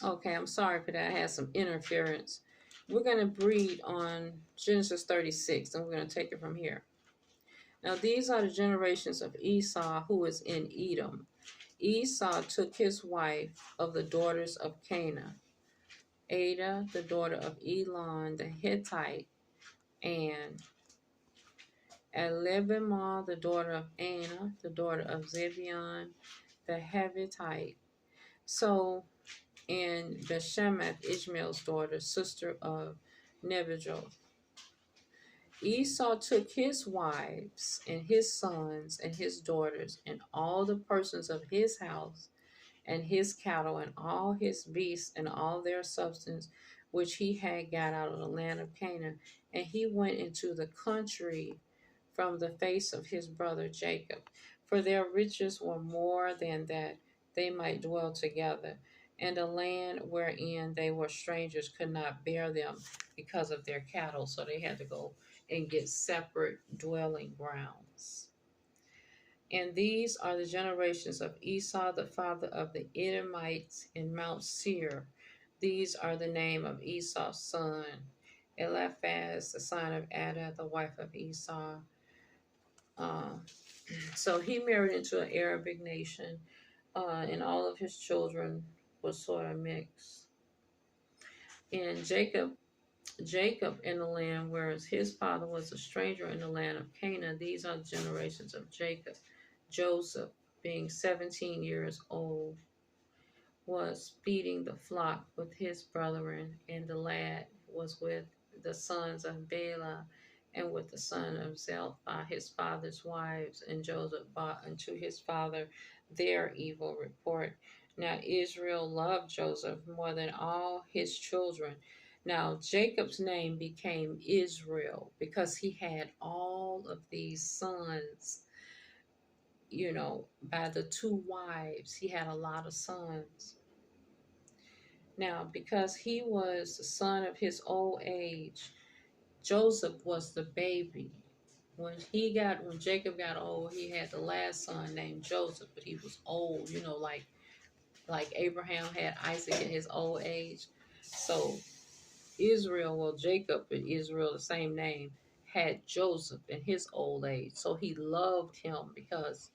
Okay, I'm sorry for that. I had some interference. We're going to read on Genesis 36, and we're going to take it from here. Now, these are the generations of Esau, who is in Edom. Esau took his wife of the daughters of Canaan, Ada, the daughter of Elon the Hittite, and Elibamah, the daughter of Anna, the daughter of Zibeon the Hittite. So, and Beshemath, Ishmael's daughter, sister of Nebajoth. Esau took his wives and his sons and his daughters and all the persons of his house and his cattle and all his beasts and all their substance which he had got out of the land of Canaan, and he went into the country from the face of his brother Jacob. For their riches were more than that they might dwell together, and the land wherein they were strangers could not bear them because of their cattle, so they had to go and get separate dwelling grounds. And these are the generations of Esau, the father of the Edomites in Mount Seir. These are the name of Esau's son: Eliphaz, the son of Ada, the wife of Esau. Uh, so he married into an Arabic nation, and all of his children was sort of mixed. And Jacob in the land, whereas his father was a stranger in the land of Canaan. These are the generations of Jacob. Joseph, being 17 years old, was feeding the flock with his brethren, and the lad was with the sons of Bela and with the son of Zelpah, his father's wives, and Joseph brought unto his father their evil report. Now Israel loved Joseph more than all his children. Now Jacob's name became Israel because he had all of these sons, by the two wives. He had a lot of sons. Now, because he was the son of his old age, Joseph was the baby. When Jacob got old, he had the last son named Joseph, but he was old, like Abraham had Isaac in his old age. So Jacob and Israel, the same name, had Joseph in his old age. So he loved him because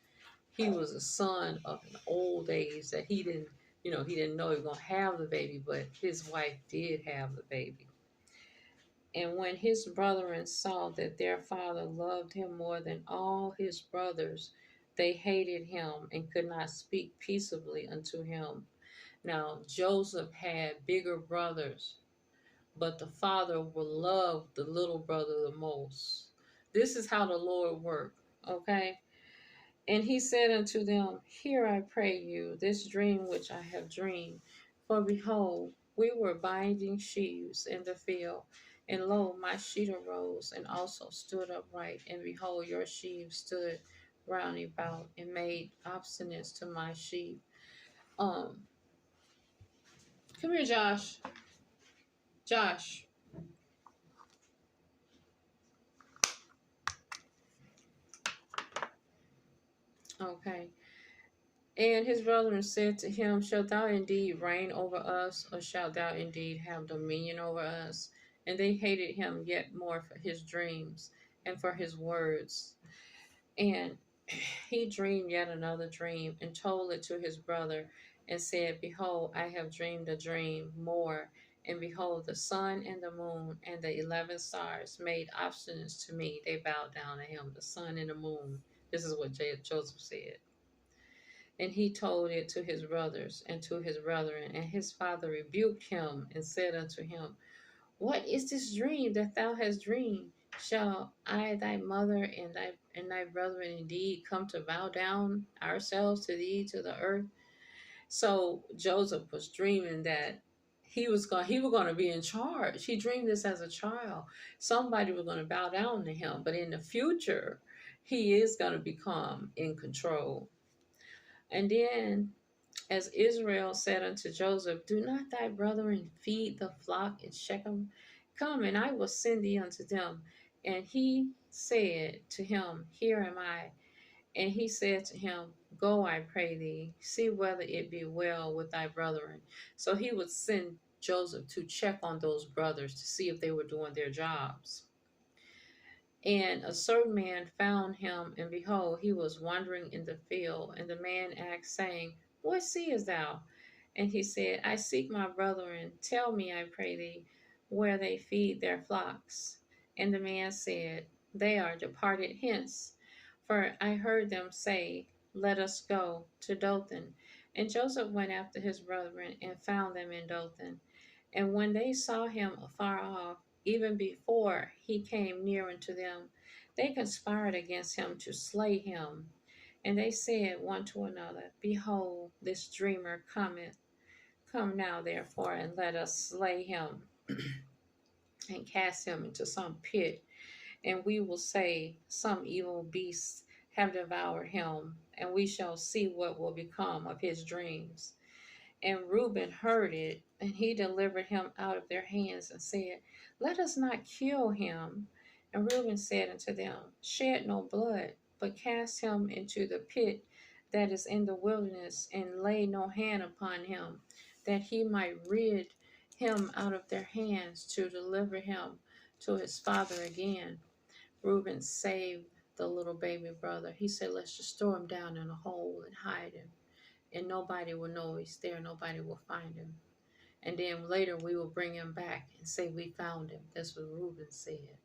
he was a son of an old age that he didn't know he was going to have the baby, but his wife did have the baby. And when his brethren saw that their father loved him more than all his brothers, they hated him and could not speak peaceably unto him. Now, Joseph had bigger brothers, but the father will love the little brother the most. This is how the Lord worked, okay? And he said unto them, Hear, I pray you, this dream which I have dreamed. For behold, we were binding sheaves in the field, and lo, my sheet arose and also stood upright, and behold, your sheaves stood round about and made obstinate to my sheep. Um, Come here, Josh. Josh. Okay. And his brethren said to him, Shalt thou indeed reign over us, or shalt thou indeed have dominion over us? And they hated him yet more for his dreams and for his words. And he dreamed yet another dream, and told it to his brother, and said, Behold, I have dreamed a dream more. And behold, the sun and the moon and the 11 stars made obstinance to me. They bowed down to him, the sun and the moon. This is what Joseph said. And he told it to his brothers and to his brethren. And his father rebuked him and said unto him, What is this dream that thou hast dreamed? Shall I, thy mother, and thy brethren indeed come to bow down ourselves to thee to the earth? So Joseph was dreaming that he was going to be in charge. He dreamed this as a child. Somebody was going to bow down to him, but in the future, he is going to become in control. And then, as Israel said unto Joseph, Do not thy brethren feed the flock in Shechem? Come, and I will send thee unto them. And he said to him, Here am I. And he said to him, Go, I pray thee, see whether it be well with thy brethren. So he would send Joseph to check on those brothers to see if they were doing their jobs. And a certain man found him, and behold, he was wandering in the field. And the man asked, saying, What seest thou? And he said, I seek my brethren. Tell me, I pray thee, where they feed their flocks. And the man said, They are departed hence, for I heard them say, Let us go to Dothan. And Joseph went after his brethren and found them in Dothan. And when they saw him afar off, even before he came near unto them, they conspired against him to slay him. And they said one to another, Behold, this dreamer cometh. Come now, therefore, and let us slay him and cast him into some pit. And we will say, Some evil beasts have devoured him, and we shall see what will become of his dreams. And Reuben heard it, and he delivered him out of their hands and said, Let us not kill him. And Reuben said unto them, Shed no blood, but cast him into the pit that is in the wilderness, and lay no hand upon him, that he might rid him out of their hands to deliver him to his father again. Reuben saved the little baby brother. He said, Let's just throw him down in a hole and hide him, and nobody will know he's there. Nobody will find him. And then later we will bring him back and say we found him. That's what Reuben said.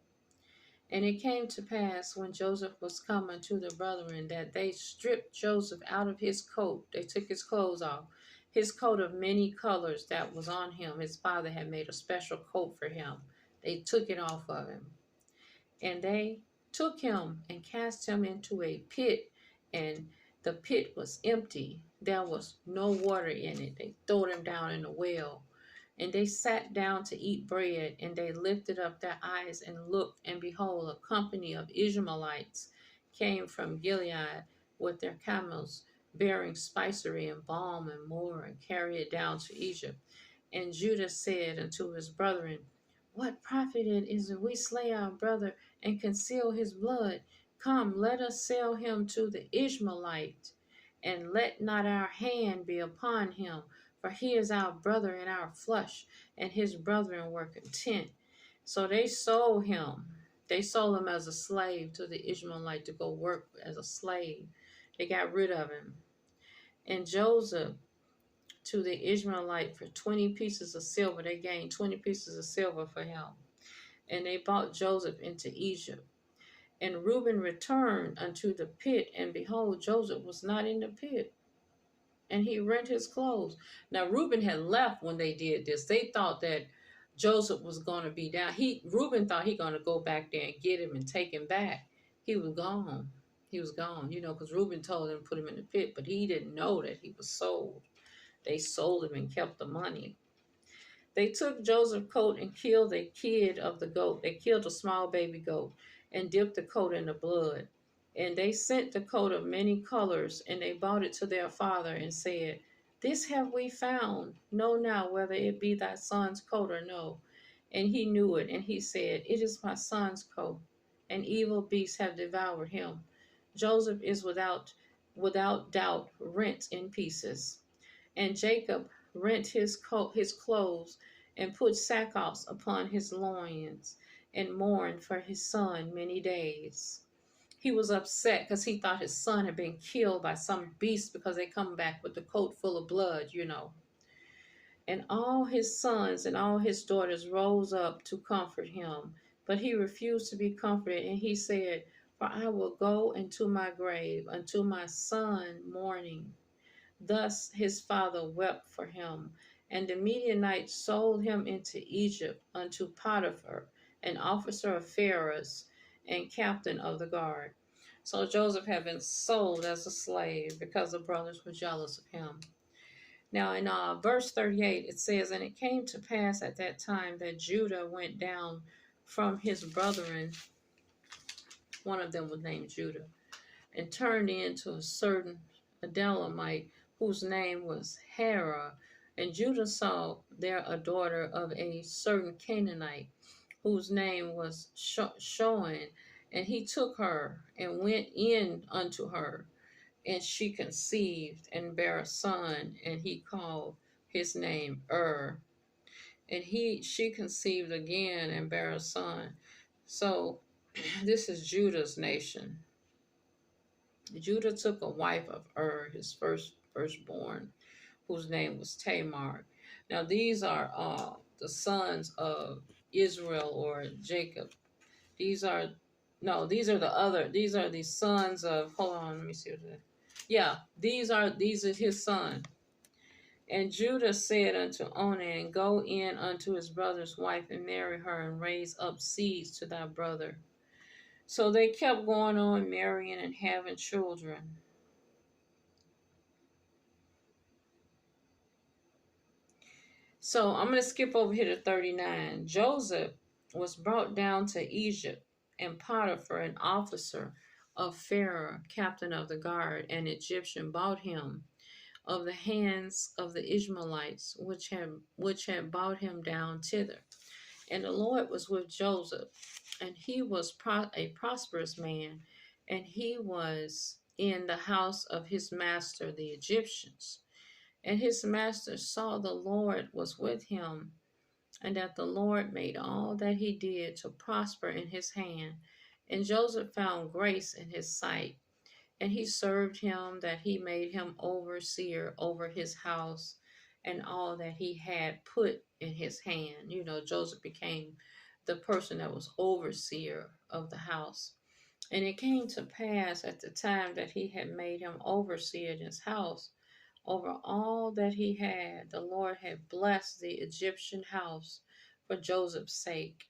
And it came to pass when Joseph was come unto the brethren that they stripped Joseph out of his coat. They took his clothes off. His coat of many colors that was on him. His father had made a special coat for him. They took it off of him. And they took him and cast him into a pit, and the pit was empty. There was no water in it. They threw him down in a well. And they sat down to eat bread, and they lifted up their eyes and looked, and behold, a company of Ishmaelites came from Gilead with their camels, bearing spicery and balm and myrrh, and carried it down to Egypt. And Judah said unto his brethren, What profit it is if we slay our brother and conceal his blood? Come, let us sell him to the Ishmaelite, and let not our hand be upon him, for he is our brother and our flesh. And his brethren were content. So they sold him. They sold him as a slave to the Ishmaelite to go work as a slave. They got rid of him. And Joseph to the Ishmaelite for 20 pieces of silver. They gained 20 pieces of silver for him. And they brought Joseph into Egypt. And Reuben returned unto the pit, and behold, Joseph was not in the pit. And he rent his clothes. Now Reuben had left when they did this. They thought that Joseph was going to be down. Reuben thought he going to go back there and get him and take him back. He was gone. He was gone, because Reuben told him to put him in the pit, but he didn't know that he was sold. They sold him and kept the money. They took Joseph's coat and killed a kid of the goat. They killed a small baby goat and dipped the coat in the blood. And they sent the coat of many colors, and they brought it to their father and said, This have we found. Know now whether it be thy son's coat or no. And he knew it, and he said, It is my son's coat, and evil beasts have devoured him. Joseph is without doubt rent in pieces. And Jacob rent his clothes, and put sackcloth upon his loins, and mourned for his son many days. He was upset because he thought his son had been killed by some beast, because they come back with the coat full of blood. And all his sons and all his daughters rose up to comfort him, but he refused to be comforted, and he said, For I will go into my grave unto my son mourning. Thus his father wept for him. And the Midianites sold him into Egypt unto Potiphar, an officer of Pharaoh's and captain of the guard. So Joseph had been sold as a slave because the brothers were jealous of him. Now in verse 38 it says, And it came to pass at that time that Judah went down from his brethren, one of them was named Judah, and turned into a certain Adulamite, whose name was Hera. And Judah saw there a daughter of a certain Canaanite, whose name was Shoan. And he took her and went in unto her. and she conceived and bare a son, and he called his name And she conceived again and bare a son. So this is Judah's nation. Judah took a wife of his firstborn, whose name was Tamar. Now these are the sons of Israel or Jacob. These are no, these are the sons of, hold on, let me see what that. Yeah, these are his son. And Judah said unto Onan, go in unto his brother's wife and marry her and raise up seeds to thy brother. So they kept going on marrying and having children. So I'm going to skip over here to 39. Joseph was brought down to Egypt, and Potiphar, an officer of Pharaoh, captain of the guard, an Egyptian, bought him of the hands of the Ishmaelites, which had brought him down thither. And the Lord was with Joseph, and he was a prosperous man, and he was in the house of his master, the Egyptians. And his master saw the Lord was with him, and that the Lord made all that he did to prosper in his hand. And Joseph found grace in his sight, and he served him that he made him overseer over his house and all that he had put in his hand. You know, Joseph became the person that was overseer of the house. And it came to pass at the time that he had made him overseer in his house over all that he had, the Lord had blessed the Egyptian house for Joseph's sake.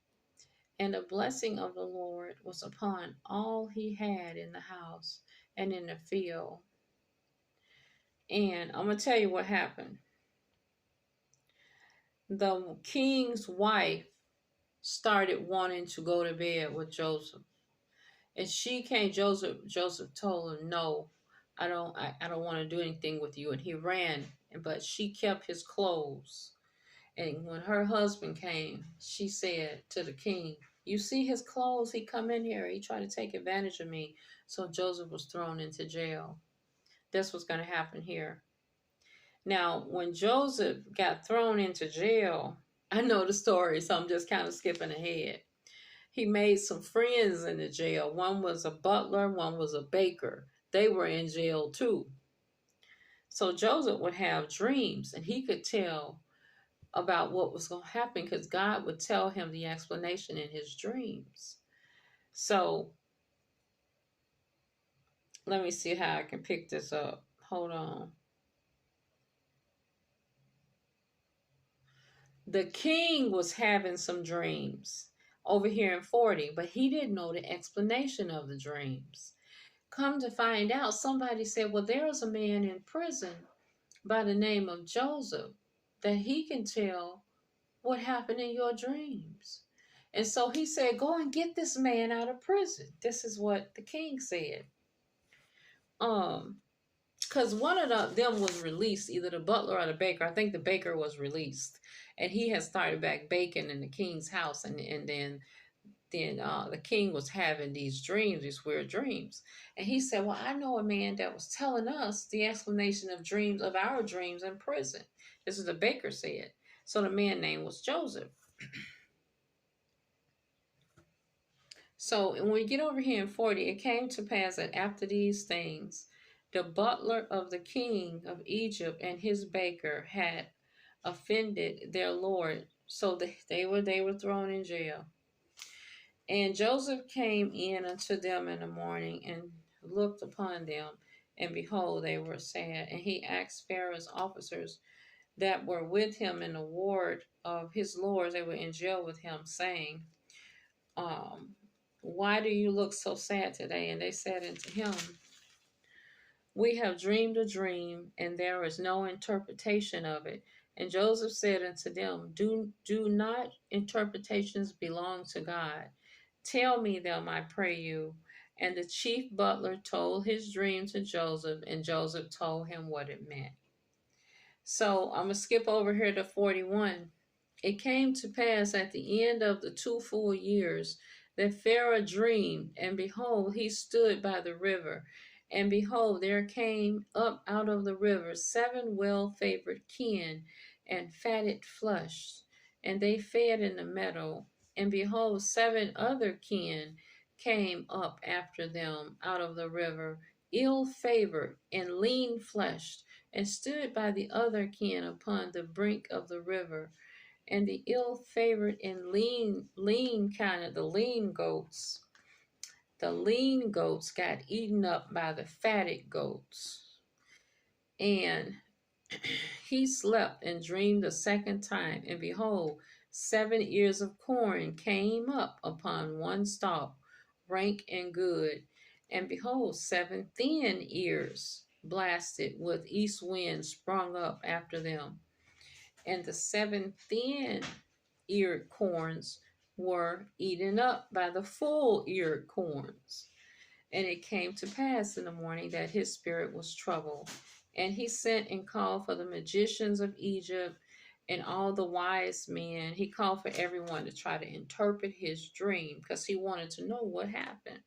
And the blessing of the Lord was upon all he had in the house and in the field. And I'm going to tell you what happened. The king's wife started wanting to go to bed with Joseph. And she came, Joseph told her, no, I don't want to do anything with you. And he ran, but she kept his clothes. And when her husband came, she said to the king, you see his clothes? He come in here. He tried to take advantage of me. So Joseph was thrown into jail. That's what's going to happen here. Now, when Joseph got thrown into jail, I know the story, so I'm just kind of skipping ahead. He made some friends in the jail. One was a butler, one was a baker. They were in jail too. So Joseph would have dreams, and he could tell about what was going to happen because God would tell him the explanation in his dreams. So let me see how I can pick this up. Hold on. The king was having some dreams over here in 40, but he didn't know the explanation of the dreams. Come to find out, somebody said, well, there is a man in prison by the name of Joseph that he can tell what happened in your dreams. And so he said, go and get this man out of prison. This is what the king said. Because one of them was released, either the butler or the baker. I think the baker was released, and he had started back baking in the king's house, and then the king was having these dreams, these weird dreams. And he said, well, I know a man that was telling us the explanation of dreams, of our dreams in prison. This is the baker said. So the man's name was Joseph. So when we get over here in 40, it came to pass that after these things, the butler of the king of Egypt and his baker had offended their lord, so they were thrown in jail. And Joseph came in unto them in the morning and looked upon them, and behold, they were sad. And he asked Pharaoh's officers that were with him in the ward of his lords, they were in jail with him, saying, why do you look so sad today? And they said unto him, we have dreamed a dream, and there is no interpretation of it. And Joseph said unto them, do not interpretations belong to God? Tell me them, I pray you. And the chief butler told his dream to Joseph, and Joseph told him what it meant. So I'm going to skip over here to 41. It came to pass at the end of the 2 full years that Pharaoh dreamed, and behold, he stood by the river, And behold, there came up out of the river 7 well-favored kin and fatted flesh, and they fed in the meadow. And behold, 7 other kin came up after them out of the river, ill-favored and lean-fleshed, and stood by the other kin upon the brink of the river. And the ill-favored and lean kind of the lean goats got eaten up by the fatted goats. And he slept and dreamed a second time, and behold, 7 ears of corn came up upon one stalk, rank and good. And behold, 7 thin ears, blasted with east wind, sprung up after them. And the 7 thin eared corns were eaten up by the full eared corns. And it came to pass in the morning that his spirit was troubled. And he sent and called for the magicians of Egypt and all the wise men. He called for everyone to try to interpret his dream because he wanted to know what happened.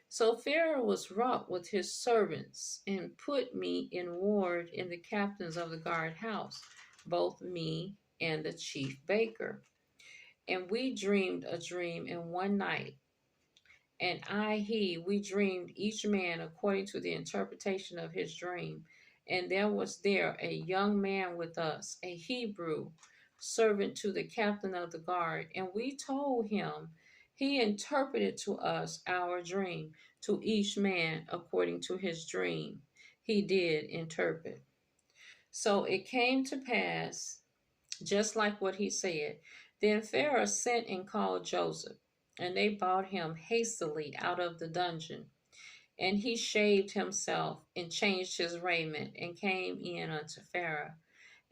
So Pharaoh was wroth with his servants and put me in ward in the captains of the guard house, both me and the chief baker. And we dreamed a dream in one night. And we dreamed each man according to the interpretation of his dream. And there was there a young man with us, a Hebrew, servant to the captain of the guard. And we told him, he interpreted to us our dream, to each man according to his dream. He did interpret. So it came to pass, just like what he said. Then Pharaoh sent and called Joseph, and they brought him hastily out of the dungeon. And he shaved himself and changed his raiment and came in unto Pharaoh.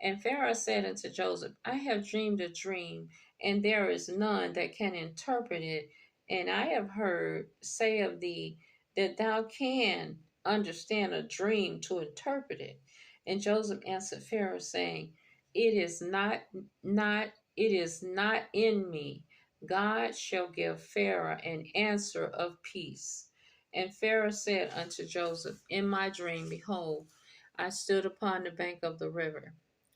And Pharaoh said unto Joseph, I have dreamed a dream, and there is none that can interpret it. And I have heard say of thee that thou can understand a dream to interpret it. And Joseph answered Pharaoh, saying, It is not in me. God shall give Pharaoh an answer of peace. And Pharaoh said unto Joseph, In my dream, behold, I stood upon the bank of the river,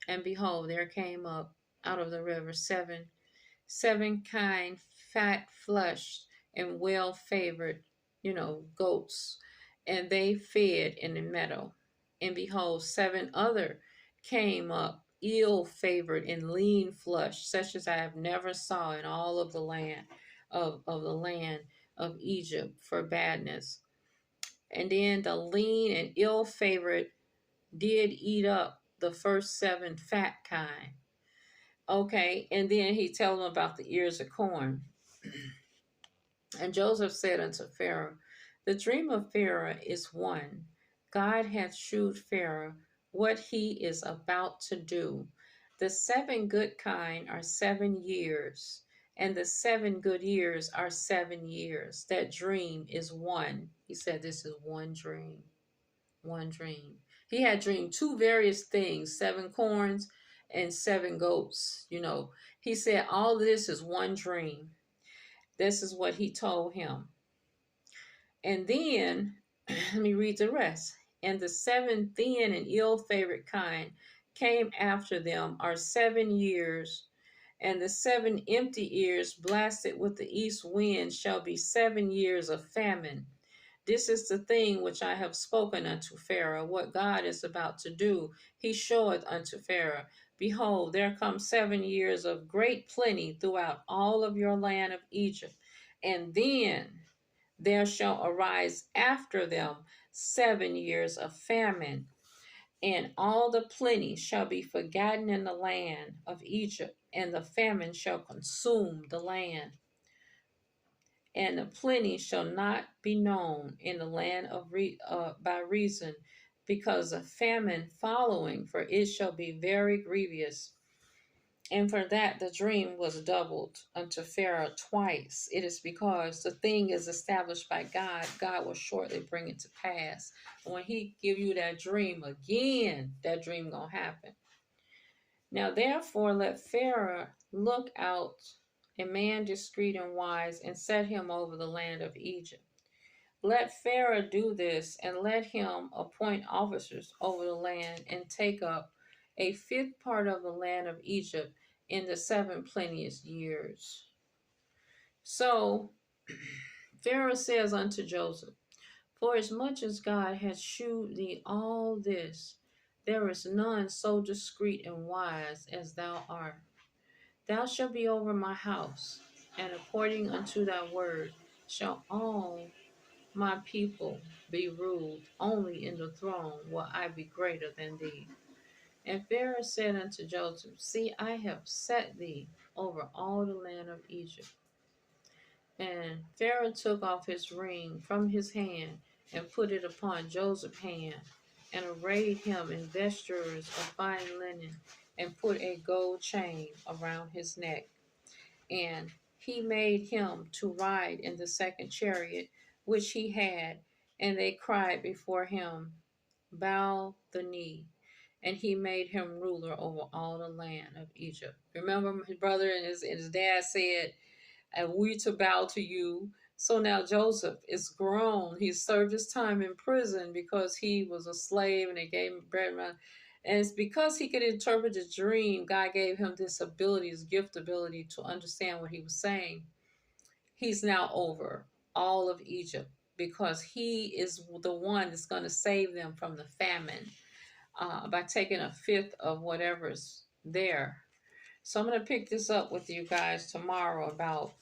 and behold, there came up out of the river seven kind, fat fleshed, and well favored, goats, and they fed in the meadow. And behold, 7 other came up, ill favored and lean flushed, such as I have never saw in all of the land of Egypt for badness. And then the lean and ill favored did eat up the first 7 fat kind. Okay, and then he told them about the ears of corn. And Joseph said unto Pharaoh, The dream of Pharaoh is one. God hath shewed Pharaoh what he is about to do. The 7 good kind are 7 years, and the 7 good years are 7 years. That dream is one. He said, This is one dream. One dream. He had dreamed 2 various things, 7 corns and 7 goats. He said, All this is one dream. This is what he told him. And then, let me read the rest. And the 7 thin and ill-favored kind came after them are 7 years, and the 7 empty ears blasted with the east wind shall be 7 years of famine. This is the thing which I have spoken unto Pharaoh, what God is about to do. He showeth unto Pharaoh, Behold, there come 7 years of great plenty throughout all of your land of Egypt. And then there shall arise after them 7 years of famine, and all the plenty shall be forgotten in the land of Egypt, and the famine shall consume the land. And the plenty shall not be known in the land by reason, because of famine following, for it shall be very grievous. And for that the dream was doubled unto Pharaoh twice. It is because the thing is established by God. God will shortly bring it to pass. And when he give you that dream again, that dream gonna happen. Now therefore let Pharaoh look out a man discreet and wise, and set him over the land of Egypt. Let Pharaoh do this, and let him appoint officers over the land, and take up a fifth part of the land of Egypt in the 7 plenteous years. So Pharaoh says unto Joseph, For as much as God hath shewed thee all this, there is none so discreet and wise as thou art. Thou shalt be over my house, and according unto thy word shall all my people be ruled. Only in the throne will I be greater than thee. And Pharaoh said unto Joseph, See, I have set thee over all the land of Egypt. And Pharaoh took off his ring from his hand, and put it upon Joseph's hand, and arrayed him in vestures of fine linen, and put a gold chain around his neck. And he made him to ride in the second chariot which he had, and they cried before him, Bow the knee. And he made him ruler over all the land of Egypt. Remember, his brother and his dad said, and we to bow to you. So now Joseph is grown. He served his time in prison because he was a slave, and they gave him bread. And it's because he could interpret a dream, God gave him this ability, his gift ability to understand what he was saying. He's now over all of Egypt because he is the one that's going to save them from the famine by taking a fifth of whatever's there. So I'm going to pick this up with you guys tomorrow about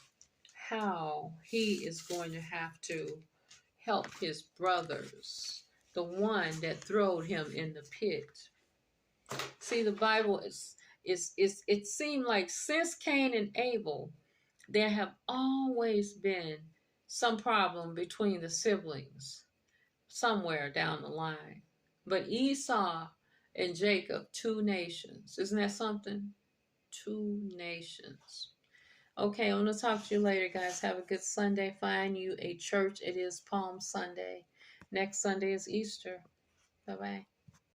how he is going to have to help his brothers, the one that throwed him in the pit. See, the Bible is it seemed like since Cain and Abel, there have always been some problem between the siblings somewhere down the line. But Esau and Jacob, two nations. Isn't that something? Two nations. Okay, I'm going to talk to you later, guys. Have a good Sunday. Find you a church. It is Palm Sunday. Next Sunday is Easter. Bye-bye.